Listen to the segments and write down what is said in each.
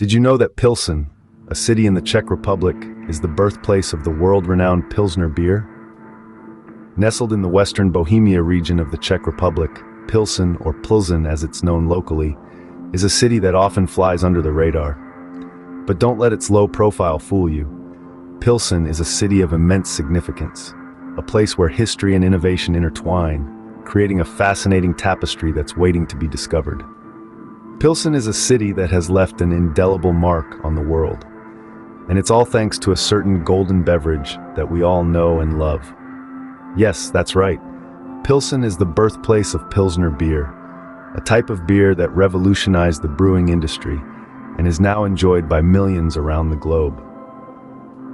Did you know that Pilsen, a city in the Czech Republic, is the birthplace of the world-renowned Pilsner beer? Nestled in the western Bohemia region of the Czech Republic, Pilsen, or Pilsen as it's known locally, is a city that often flies under the radar. But don't let its low profile fool you. Pilsen is a city of immense significance, a place where history and innovation intertwine, creating a fascinating tapestry that's waiting to be discovered. Pilsen is a city that has left an indelible mark on the world, and it's all thanks to a certain golden beverage that we all know and love. Yes, that's right. Pilsen is the birthplace of Pilsner beer, a type of beer that revolutionized the brewing industry and is now enjoyed by millions around the globe.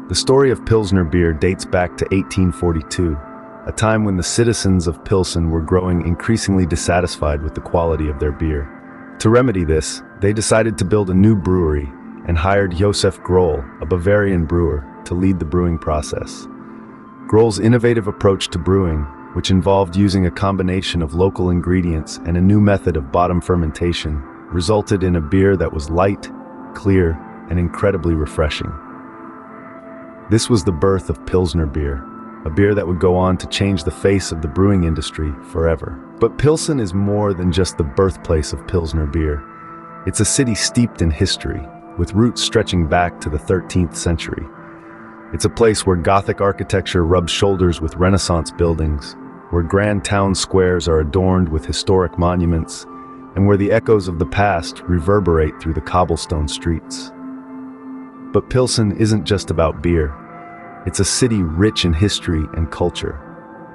The story of Pilsner beer dates back to 1842, a time when the citizens of Pilsen were growing increasingly dissatisfied with the quality of their beer. To remedy this, they decided to build a new brewery and hired Josef Groll, a Bavarian brewer, to lead the brewing process. Groll's innovative approach to brewing, which involved using a combination of local ingredients and a new method of bottom fermentation, resulted in a beer that was light, clear, and incredibly refreshing. This was the birth of Pilsner beer, a beer that would go on to change the face of the brewing industry forever. But Pilsen is more than just the birthplace of Pilsner beer. It's a city steeped in history, with roots stretching back to the 13th century. It's a place where Gothic architecture rubs shoulders with Renaissance buildings, where grand town squares are adorned with historic monuments, and where the echoes of the past reverberate through the cobblestone streets. But Pilsen isn't just about beer. It's a city rich in history and culture,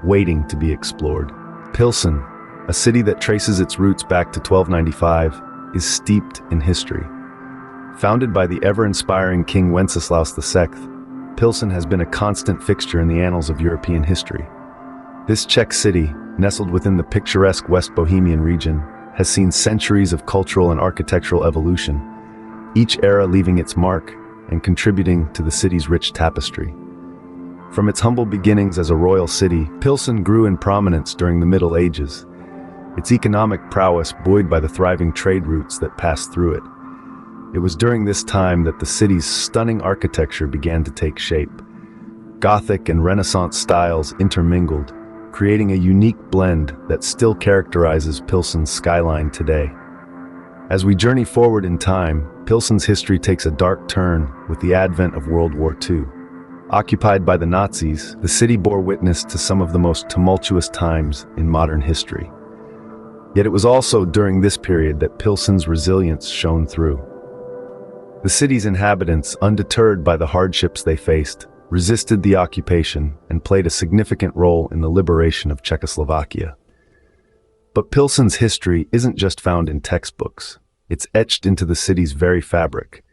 waiting to be explored. Pilsen, a city that traces its roots back to 1295, is steeped in history. Founded by the ever-inspiring King Wenceslaus II, Pilsen has been a constant fixture in the annals of European history. This Czech city, nestled within the picturesque West Bohemian region, has seen centuries of cultural and architectural evolution, each era leaving its mark and contributing to the city's rich tapestry. From its humble beginnings as a royal city, Pilsen grew in prominence during the Middle Ages, its economic prowess buoyed by the thriving trade routes that passed through it. It was during this time that the city's stunning architecture began to take shape. Gothic and Renaissance styles intermingled, creating a unique blend that still characterizes Pilsen's skyline today. As we journey forward in time, Pilsen's history takes a dark turn with the advent of World War II. Occupied by the Nazis, the city bore witness to some of the most tumultuous times in modern history. Yet it was also during this period that Pilsen's resilience shone through. The city's inhabitants, undeterred by the hardships they faced, resisted the occupation and played a significant role in the liberation of Czechoslovakia. But Pilsen's history isn't just found in textbooks. It's etched into the city's very fabric.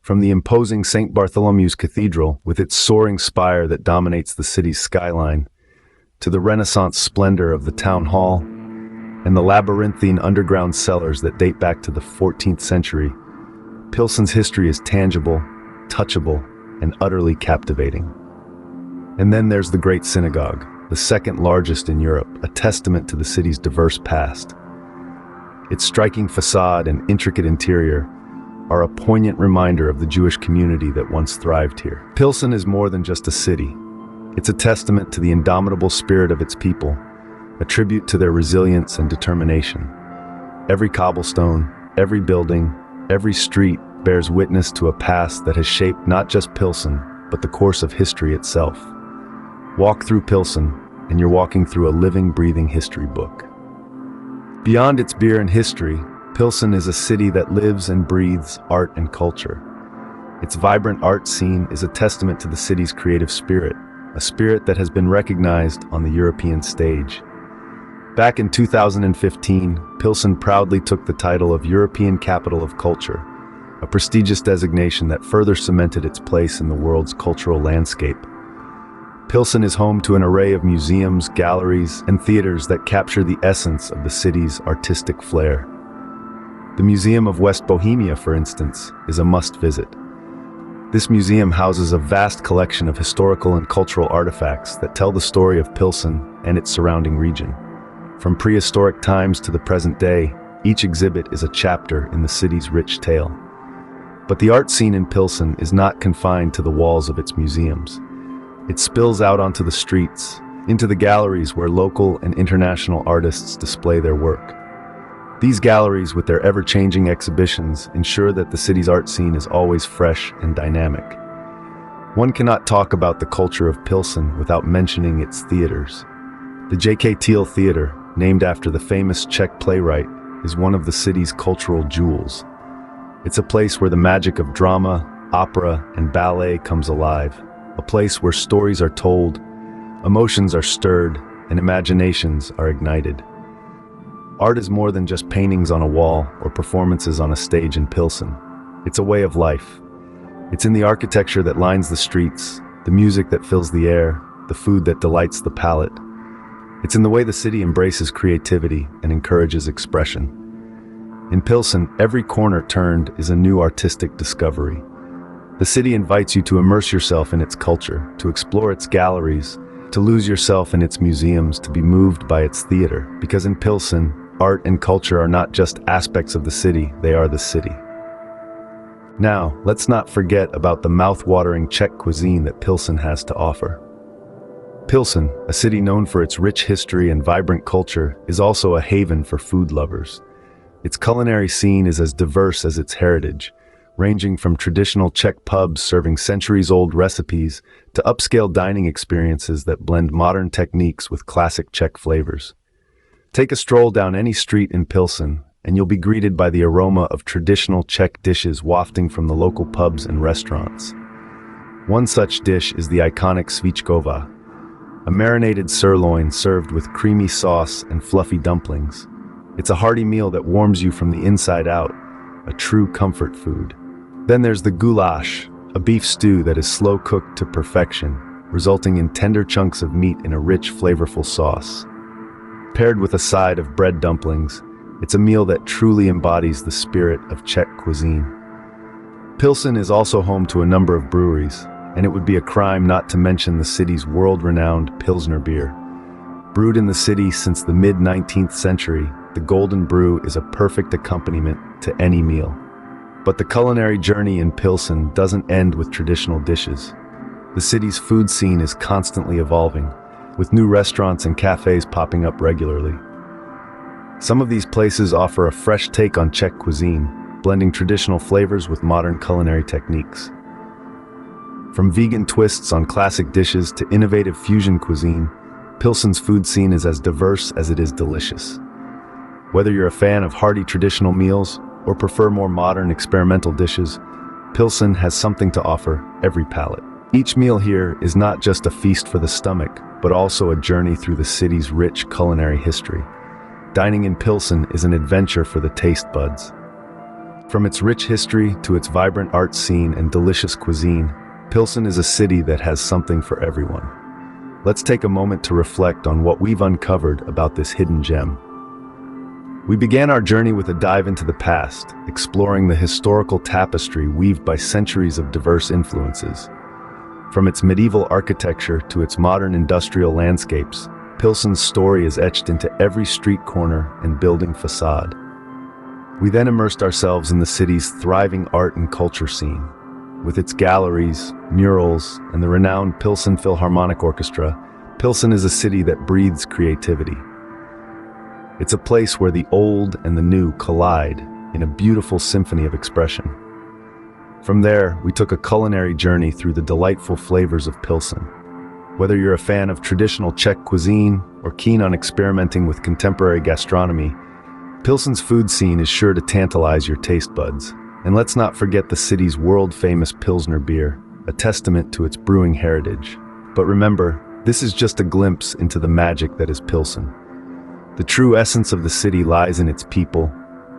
From the imposing St. Bartholomew's Cathedral, with its soaring spire that dominates the city's skyline, to the Renaissance splendor of the town hall, and the labyrinthine underground cellars that date back to the 14th century, Pilsen's history is tangible, touchable, and utterly captivating. And then there's the Great Synagogue, the second largest in Europe, a testament to the city's diverse past. Its striking facade and intricate interior are a poignant reminder of the Jewish community that once thrived here. Pilsen is more than just a city. It's a testament to the indomitable spirit of its people, a tribute to their resilience and determination. Every cobblestone, every building, every street bears witness to a past that has shaped not just Pilsen, but the course of history itself. Walk through Pilsen, and you're walking through a living, breathing history book. Beyond its beer and history, Pilsen is a city that lives and breathes art and culture. Its vibrant art scene is a testament to the city's creative spirit, a spirit that has been recognized on the European stage. Back in 2015, Pilsen proudly took the title of European Capital of Culture, a prestigious designation that further cemented its place in the world's cultural landscape. Pilsen is home to an array of museums, galleries, and theaters that capture the essence of the city's artistic flair. The Museum of West Bohemia, for instance, is a must-visit. This museum houses a vast collection of historical and cultural artifacts that tell the story of Pilsen and its surrounding region. From prehistoric times to the present day, each exhibit is a chapter in the city's rich tale. But the art scene in Pilsen is not confined to the walls of its museums. It spills out onto the streets, into the galleries where local and international artists display their work. These galleries, with their ever-changing exhibitions, ensure that the city's art scene is always fresh and dynamic. One cannot talk about the culture of Pilsen without mentioning its theaters. The J.K. Thiel Theater, named after the famous Czech playwright, is one of the city's cultural jewels. It's a place where the magic of drama, opera, and ballet comes alive. A place where stories are told, emotions are stirred, and imaginations are ignited. Art is more than just paintings on a wall or performances on a stage in Pilsen. It's a way of life. It's in the architecture that lines the streets, the music that fills the air, the food that delights the palate. It's in the way the city embraces creativity and encourages expression. In Pilsen, every corner turned is a new artistic discovery. The city invites you to immerse yourself in its culture, to explore its galleries, to lose yourself in its museums, to be moved by its theater. Because in Pilsen, art and culture are not just aspects of the city, they are the city. Now, let's not forget about the mouth-watering Czech cuisine that Pilsen has to offer. Pilsen, a city known for its rich history and vibrant culture, is also a haven for food lovers. Its culinary scene is as diverse as its heritage, ranging from traditional Czech pubs serving centuries-old recipes to upscale dining experiences that blend modern techniques with classic Czech flavors. Take a stroll down any street in Pilsen, and you'll be greeted by the aroma of traditional Czech dishes wafting from the local pubs and restaurants. One such dish is the iconic svíčková, a marinated sirloin served with creamy sauce and fluffy dumplings. It's a hearty meal that warms you from the inside out, a true comfort food. Then there's the goulash, a beef stew that is slow-cooked to perfection, resulting in tender chunks of meat in a rich, flavorful sauce. Paired with a side of bread dumplings, it's a meal that truly embodies the spirit of Czech cuisine. Pilsen is also home to a number of breweries, and it would be a crime not to mention the city's world-renowned Pilsner beer. Brewed in the city since the mid-19th century, the Golden Brew is a perfect accompaniment to any meal. But the culinary journey in Pilsen doesn't end with traditional dishes. The city's food scene is constantly evolving, with new restaurants and cafes popping up regularly. Some of these places offer a fresh take on Czech cuisine, blending traditional flavors with modern culinary techniques. From vegan twists on classic dishes to innovative fusion cuisine, Pilsen's food scene is as diverse as it is delicious. Whether you're a fan of hearty traditional meals or prefer more modern experimental dishes, Pilsen has something to offer every palate. Each meal here is not just a feast for the stomach, but also a journey through the city's rich culinary history. Dining in Pilsen is an adventure for the taste buds. From its rich history to its vibrant art scene and delicious cuisine, Pilsen is a city that has something for everyone. Let's take a moment to reflect on what we've uncovered about this hidden gem. We began our journey with a dive into the past, exploring the historical tapestry weaved by centuries of diverse influences. From its medieval architecture to its modern industrial landscapes, Pilsen's story is etched into every street corner and building facade. We then immersed ourselves in the city's thriving art and culture scene. With its galleries, murals, and the renowned Pilsen Philharmonic Orchestra, Pilsen is a city that breathes creativity. It's a place where the old and the new collide in a beautiful symphony of expression. From there, we took a culinary journey through the delightful flavors of Pilsen. Whether you're a fan of traditional Czech cuisine or keen on experimenting with contemporary gastronomy, Pilsen's food scene is sure to tantalize your taste buds. And let's not forget the city's world-famous Pilsner beer, a testament to its brewing heritage. But remember, this is just a glimpse into the magic that is Pilsen. The true essence of the city lies in its people,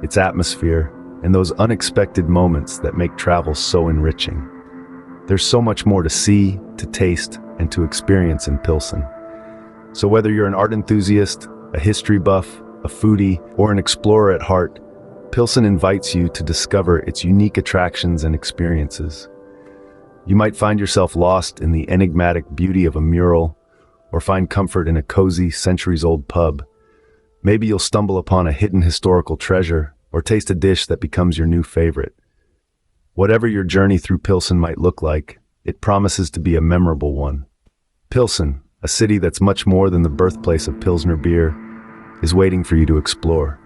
its atmosphere, and those unexpected moments that make travel so enriching. There's so much more to see, to taste, and to experience in Pilsen. So whether you're an art enthusiast, a history buff, a foodie, or an explorer at heart, Pilsen invites you to discover its unique attractions and experiences. You might find yourself lost in the enigmatic beauty of a mural, or find comfort in a cozy, centuries-old pub. Maybe you'll stumble upon a hidden historical treasure, or taste a dish that becomes your new favorite. Whatever your journey through Pilsen might look like, it promises to be a memorable one. Pilsen, a city that's much more than the birthplace of Pilsner beer, is waiting for you to explore.